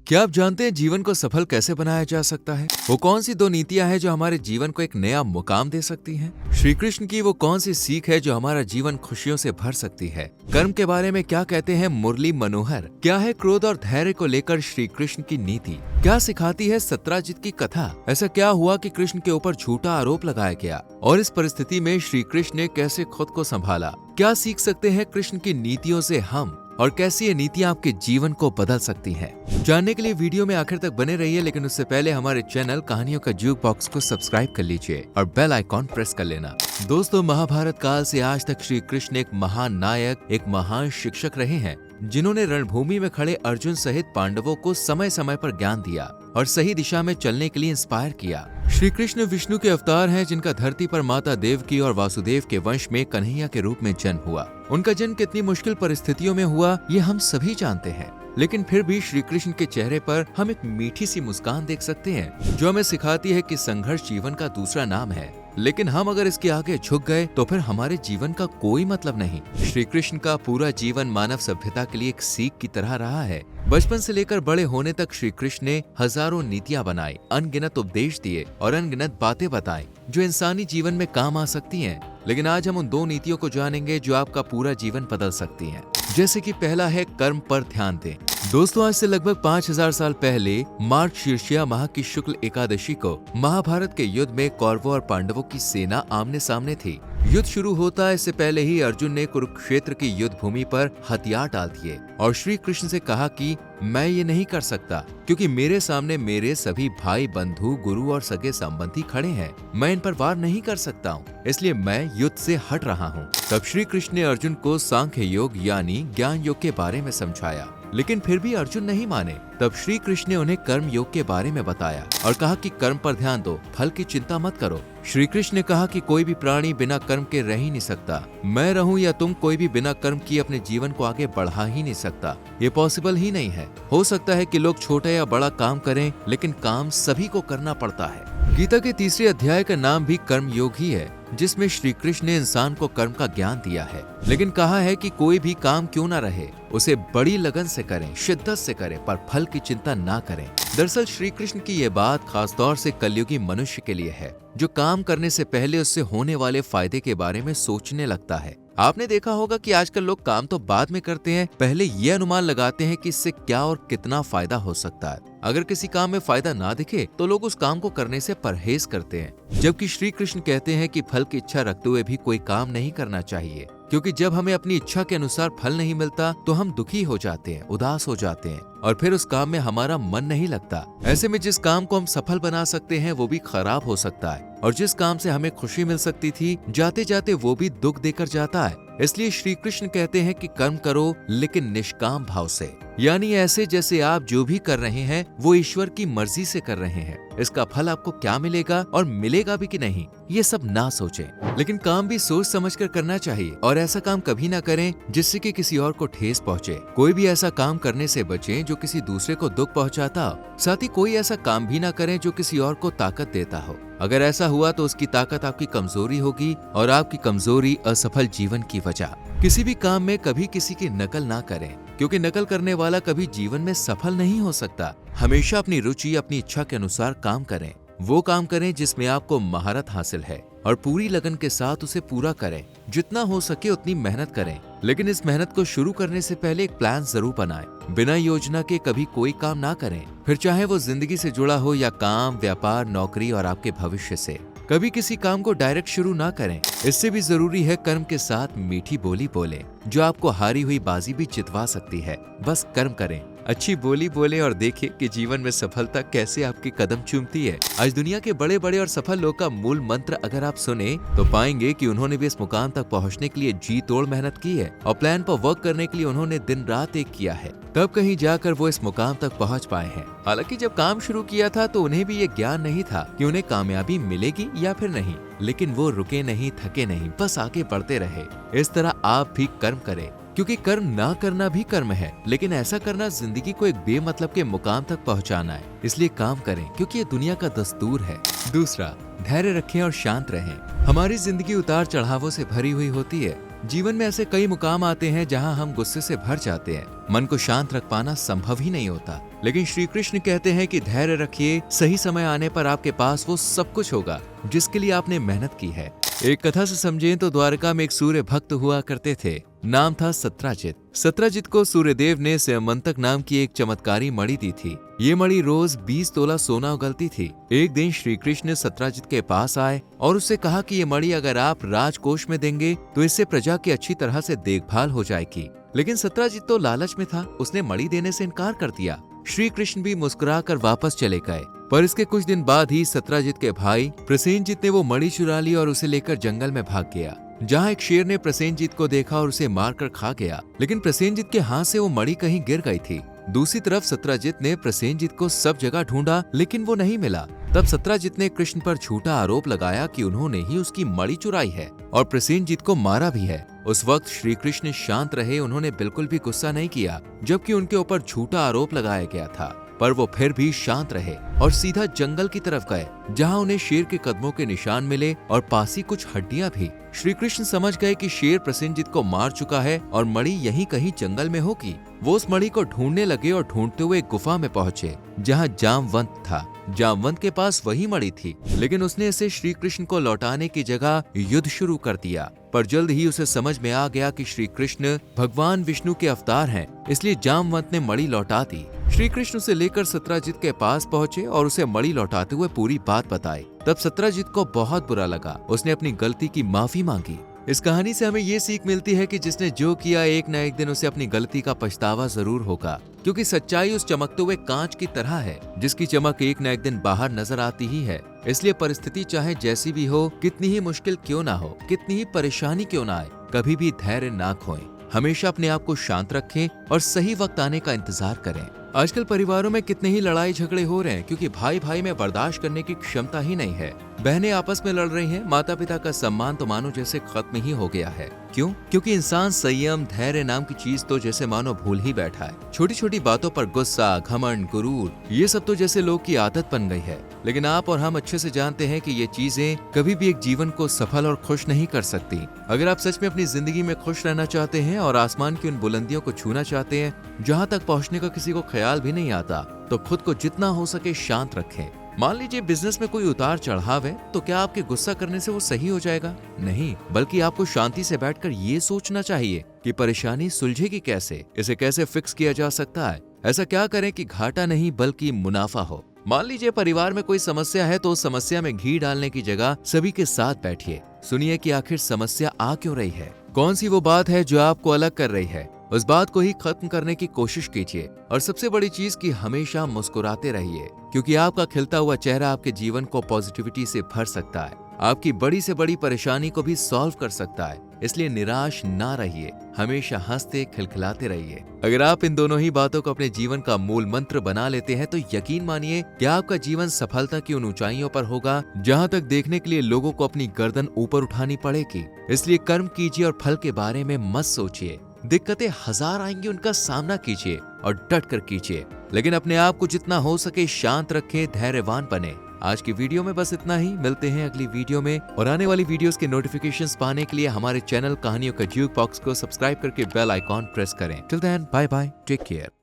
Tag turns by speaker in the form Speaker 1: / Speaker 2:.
Speaker 1: क्या आप जानते हैं जीवन को सफल कैसे बनाया जा सकता है? वो कौन सी दो नीतियां हैं जो हमारे जीवन को एक नया मुकाम दे सकती हैं? श्री कृष्ण की वो कौन सी सीख है जो हमारा जीवन खुशियों से भर सकती है? कर्म के बारे में क्या कहते हैं मुरली मनोहर? क्या है क्रोध और धैर्य को लेकर श्री कृष्ण की नीति? क्या सिखाती है सत्यजित की कथा? ऐसा क्या हुआ कि कृष्ण के ऊपर झूठा आरोप लगाया गया और इस परिस्थिति में श्री कृष्ण ने कैसे खुद को संभाला? क्या सीख सकते हैं कृष्ण की नीतियों से हम, और कैसी ये नीतियां आपके जीवन को बदल सकती हैं? जानने के लिए वीडियो में आखिर तक बने रहिए, लेकिन उससे पहले हमारे चैनल कहानियों का ज्यूक बॉक्स को सब्सक्राइब कर लीजिए और बेल आइकॉन प्रेस कर लेना। दोस्तों, महाभारत काल से आज तक श्री कृष्ण एक महान नायक, एक महान शिक्षक रहे हैं, जिन्होंने रणभूमि में खड़े अर्जुन सहित पांडवों को समय समय पर ज्ञान दिया और सही दिशा में चलने के लिए इंस्पायर किया। श्री कृष्ण विष्णु के अवतार हैं, जिनका धरती पर माता देवकी और वासुदेव के वंश में कन्हैया के रूप में जन्म हुआ। उनका जन्म कितनी मुश्किल परिस्थितियों में हुआ, ये हम सभी जानते हैं, लेकिन फिर भी श्री कृष्ण के चेहरे पर हम एक मीठी सी मुस्कान देख सकते हैं, जो हमें सिखाती है कि संघर्ष जीवन का दूसरा नाम है। लेकिन हम अगर इसके आगे झुक गए तो फिर हमारे जीवन का कोई मतलब नहीं। श्री कृष्ण का पूरा जीवन मानव सभ्यता के लिए एक सीख की तरह रहा है। बचपन से लेकर बड़े होने तक श्री कृष्ण ने हजारों नीतियां बनाई, अनगिनत उपदेश दिए और अनगिनत बातें बताई जो इंसानी जीवन में काम आ सकती हैं। लेकिन आज हम उन दो नीतियों को जानेंगे जो आपका पूरा जीवन बदल सकती हैं। जैसे कि पहला है कर्म पर ध्यान दें। दोस्तों, आज से लगभग 5000 साल पहले मार्गशीर्षिया माह की शुक्ल एकादशी को महाभारत के युद्ध में कौरवों और पांडवों की सेना आमने सामने थी। युद्ध शुरू होता इससे पहले ही अर्जुन ने कुरुक्षेत्र की युद्ध भूमि पर हथियार डाल दिए और श्री कृष्ण से कहा कि मैं ये नहीं कर सकता, क्योंकि मेरे सामने मेरे सभी भाई, बंधु, गुरु और सगे संबंधी खड़े हैं। मैं इन पर वार नहीं कर सकता हूँ, इसलिए मैं युद्ध से हट रहा हूँ। तब श्री कृष्ण ने अर्जुन को सांख्य योग यानी ज्ञान योग के बारे में समझाया, लेकिन फिर भी अर्जुन नहीं माने। तब श्री कृष्ण ने उन्हें कर्म योग के बारे में बताया और कहा कि कर्म पर ध्यान दो, फल की चिंता मत करो। श्री कृष्ण ने कहा कि कोई भी प्राणी बिना कर्म के रह ही नहीं सकता। मैं रहूं या तुम, कोई भी बिना कर्म किए अपने जीवन को आगे बढ़ा ही नहीं सकता। ये पॉसिबल ही नहीं है। हो सकता है कि लोग छोटा या बड़ा काम करें, लेकिन काम सभी को करना पड़ता है। गीता के तीसरे अध्याय का नाम भी कर्म योग ही है, जिसमें श्री कृष्ण ने इंसान को कर्म का ज्ञान दिया है, लेकिन कहा है कि कोई भी काम क्यों न रहे, उसे बड़ी लगन से करें, शिद्दत से करें, पर फल की चिंता ना करें। दरअसल श्री कृष्ण की ये बात खास तौर से कलयुगी मनुष्य के लिए है, जो काम करने से पहले उससे होने वाले फायदे के बारे में सोचने लगता है। आपने देखा होगा कि आजकल लोग काम तो बाद में करते हैं, पहले ये अनुमान लगाते हैं कि इससे क्या और कितना फायदा हो सकता है। अगर किसी काम में फायदा ना दिखे तो लोग उस काम को करने से परहेज करते हैं, जबकि श्री कृष्ण कहते हैं कि फल की इच्छा रखते हुए भी कोई काम नहीं करना चाहिए, क्योंकि जब हमें अपनी इच्छा के अनुसार फल नहीं मिलता तो हम दुखी हो जाते हैं, उदास हो जाते हैं और फिर उस काम में हमारा मन नहीं लगता। ऐसे में जिस काम को हम सफल बना सकते हैं वो भी खराब हो सकता है, और जिस काम से हमें खुशी मिल सकती थी, जाते जाते वो भी दुख देकर जाता है। इसलिए श्री कृष्ण कहते हैं कि कर्म करो, लेकिन निष्काम भाव से, यानी ऐसे जैसे आप जो भी कर रहे हैं वो ईश्वर की मर्जी से कर रहे हैं। इसका फल आपको क्या मिलेगा और मिलेगा भी कि नहीं, ये सब ना सोचें, लेकिन काम भी सोच समझकर करना चाहिए। और ऐसा काम कभी ना करें जिससे कि किसी और को ठेस पहुंचे। कोई भी ऐसा काम करने से बचें जो किसी दूसरे को दुख पहुंचाता हो। साथ ही कोई ऐसा काम भी ना करें जो किसी और को ताकत देता हो। अगर ऐसा हुआ तो उसकी ताकत आपकी कमजोरी होगी और आपकी कमजोरी असफल जीवन की वजह। किसी भी काम में कभी किसी की नकल ना करें, क्योंकि नकल करने वाला कभी जीवन में सफल नहीं हो सकता। हमेशा अपनी रुचि, अपनी इच्छा के अनुसार काम करें। वो काम करें जिसमें आपको महारत हासिल है और पूरी लगन के साथ उसे पूरा करें। जितना हो सके उतनी मेहनत करें, लेकिन इस मेहनत को शुरू करने से पहले एक प्लान जरूर बनाएं। बिना योजना के कभी कोई काम ना करें, फिर चाहे वो जिंदगी से जुड़ा हो या काम, व्यापार, नौकरी और आपके भविष्य से। कभी किसी काम को डायरेक्ट शुरू ना करें। इससे भी जरूरी है कर्म के साथ मीठी बोली बोलें, जो आपको हारी हुई बाजी भी जितवा सकती है। बस कर्म करें, अच्छी बोली बोले और देखें कि जीवन में सफलता कैसे आपके कदम चूमती है। आज दुनिया के बड़े बड़े और सफल लोग का मूल मंत्र अगर आप सुने तो पाएंगे कि उन्होंने भी इस मुकाम तक पहुंचने के लिए जी तोड़ मेहनत की है और प्लान पर वर्क करने के लिए उन्होंने दिन रात एक किया है, तब कहीं जाकर वो इस मुकाम तक पहुंच पाए हैं। हालांकि जब काम शुरू किया था तो उन्हें भी ये ज्ञान नहीं था कि उन्हें कामयाबी मिलेगी या फिर नहीं, लेकिन वो रुके नहीं, थके नहीं, बस आगे बढ़ते रहे। इस तरह आप भी कर्म करें, क्योंकि कर्म ना करना भी कर्म है, लेकिन ऐसा करना जिंदगी को एक बेमतलब के मुकाम तक पहुंचाना है। इसलिए काम करें, क्योंकि ये दुनिया का दस्तूर है। दूसरा, धैर्य रखें और शांत रहें। हमारी जिंदगी उतार चढ़ावों से भरी हुई होती है। जीवन में ऐसे कई मुकाम आते हैं जहां हम गुस्से से भर जाते हैं। मन को शांत रख पाना संभव ही नहीं होता। लेकिन श्री कृष्ण कहते हैं कि धैर्य रखिए, सही समय आने पर आपके पास वो सब कुछ होगा जिसके लिए आपने मेहनत की है। एक कथा से समझें तो द्वारका में एक सूर्य भक्त हुआ करते थे। नाम था सत्राजित। सत्राजित को सूर्यदेव ने स्यमंतक नाम की एक चमत्कारी मणि दी थी। ये मणि रोज 20 तोला सोना उगलती थी। एक दिन श्री कृष्ण सत्राजित के पास आए और उससे कहा कि ये मणि अगर आप राजकोष में देंगे तो इससे प्रजा की अच्छी तरह से देखभाल हो जाएगी। लेकिन सत्राजित तो लालच में था, उसने मणि देने से इनकार कर दिया। श्री कृष्ण भी मुस्कुराकर वापस चले गए। पर इसके कुछ दिन बाद ही सत्राजित के भाई प्रसेनजित ने वो मणि चुरा ली और उसे लेकर जंगल में भाग गया, जहाँ एक शेर ने प्रसेनजित को देखा और उसे मारकर खा गया। लेकिन प्रसेनजित के हाथ से वो मणि कहीं गिर गई थी। दूसरी तरफ सत्राजित ने प्रसेनजित को सब जगह ढूंढा लेकिन वो नहीं मिला। तब सत्राजित ने कृष्ण पर झूठा आरोप लगाया कि उन्होंने ही उसकी मणि चुराई है और प्रसेनजित को मारा भी है। उस वक्त श्री कृष्ण शांत रहे, उन्होंने बिल्कुल भी गुस्सा नहीं किया, जबकि उनके ऊपर झूठा आरोप लगाया गया था। पर वो फिर भी शांत रहे और सीधा जंगल की तरफ गए, जहाँ उन्हें शेर के कदमों के निशान मिले और पास ही कुछ हड्डियां भी। श्री कृष्ण समझ गए कि शेर प्रसेनजित को मार चुका है और मणि यहीं कहीं जंगल में होगी। वो उस मणि को ढूंढने लगे और ढूंढते हुए एक गुफा में पहुंचे, जहाँ जामवंत था। जामवंत के पास वही मणि थी, लेकिन उसने इसे श्री कृष्ण को लौटाने की जगह युद्ध शुरू कर दिया। पर जल्द ही उसे समझ में आ गया कि श्री कृष्ण भगवान विष्णु के अवतार हैं, इसलिए जामवंत ने मणि लौटा दी। श्री कृष्ण उसे लेकर सत्राजित के पास पहुंचे और उसे मणि लौटाते हुए पूरी बात बताई। तब सत्राजित को बहुत बुरा लगा, उसने अपनी गलती की माफी मांगी। इस कहानी से हमें ये सीख मिलती है कि जिसने जो किया एक न एक दिन उसे अपनी गलती का पछतावा जरूर होगा, क्योंकि सच्चाई उस चमकते हुए कांच की तरह है जिसकी चमक एक न एक दिन बाहर नजर आती ही है। इसलिए परिस्थिति चाहे जैसी भी हो, कितनी ही मुश्किल क्यों ना हो, कितनी ही परेशानी क्यों ना आए, कभी भी धैर्य ना खोएं। हमेशा अपने आप को शांत रखें और सही वक्त आने का इंतजार करें। आजकल परिवारों में कितने ही लड़ाई झगड़े हो रहे हैं, क्योंकि भाई भाई में बर्दाश्त करने की क्षमता ही नहीं है। बहनें आपस में लड़ रही हैं, माता पिता का सम्मान तो मानो जैसे खत्म ही हो गया है। क्यों? क्योंकि इंसान संयम, धैर्य नाम की चीज तो जैसे मानो भूल ही बैठा है। छोटी छोटी बातों पर गुस्सा, घमंड, गुरूर, ये सब तो जैसे लोग की आदत बन गई है। लेकिन आप और हम अच्छे से जानते हैं कि ये चीजें कभी भी एक जीवन को सफल और खुश नहीं कर सकती। अगर आप सच में अपनी जिंदगी में खुश रहना चाहते हैं और आसमान की उन बुलंदियों को छूना चाहते हैं जहाँ तक पहुँचने का किसी को ख्याल भी नहीं आता, तो खुद को जितना हो सके शांत रखें। मान लीजिए बिजनेस में कोई उतार चढ़ाव है, तो क्या आपके गुस्सा करने से वो सही हो जाएगा? नहीं, बल्कि आपको शांति से बैठकर ये सोचना चाहिए कि परेशानी सुलझेगी कैसे, इसे कैसे फिक्स किया जा सकता है, ऐसा क्या करें कि घाटा नहीं बल्कि मुनाफा हो। मान लीजिए परिवार में कोई समस्या है, तो उस समस्या में घी डालने की जगह सभी के साथ बैठिए, सुनिए कि आखिर समस्या आ क्यों रही है, कौन सी वो बात है जो आपको अलग कर रही है, उस बात को ही खत्म करने की कोशिश कीजिए। और सबसे बड़ी चीज कि हमेशा मुस्कुराते रहिए, क्योंकि आपका खिलता हुआ चेहरा आपके जीवन को पॉजिटिविटी से भर सकता है, आपकी बड़ी से बड़ी परेशानी को भी सॉल्व कर सकता है। इसलिए निराश ना रहिए, हमेशा हंसते खिलखिलाते रहिए। अगर आप इन दोनों ही बातों को अपने जीवन का मूल मंत्र बना लेते हैं, तो यकीन मानिए कि आपका जीवन सफलता की उन ऊंचाइयों पर होगा जहां तक देखने के लिए लोगों को अपनी गर्दन ऊपर उठानी पड़ेगी। इसलिए कर्म कीजिए और फल के बारे में मत सोचिए। दिक्कतें हजार आएंगी, उनका सामना कीजिए और डट कर कीजिए, लेकिन अपने आप को जितना हो सके शांत रखें, धैर्यवान बने। आज की वीडियो में बस इतना ही। मिलते हैं अगली वीडियो में, और आने वाली वीडियोस के नोटिफिकेशंस पाने के लिए हमारे चैनल कहानियों का ज्यूक बॉक्स को सब्सक्राइब करके बेल आइकॉन प्रेस करें। Till then, bye bye, take care.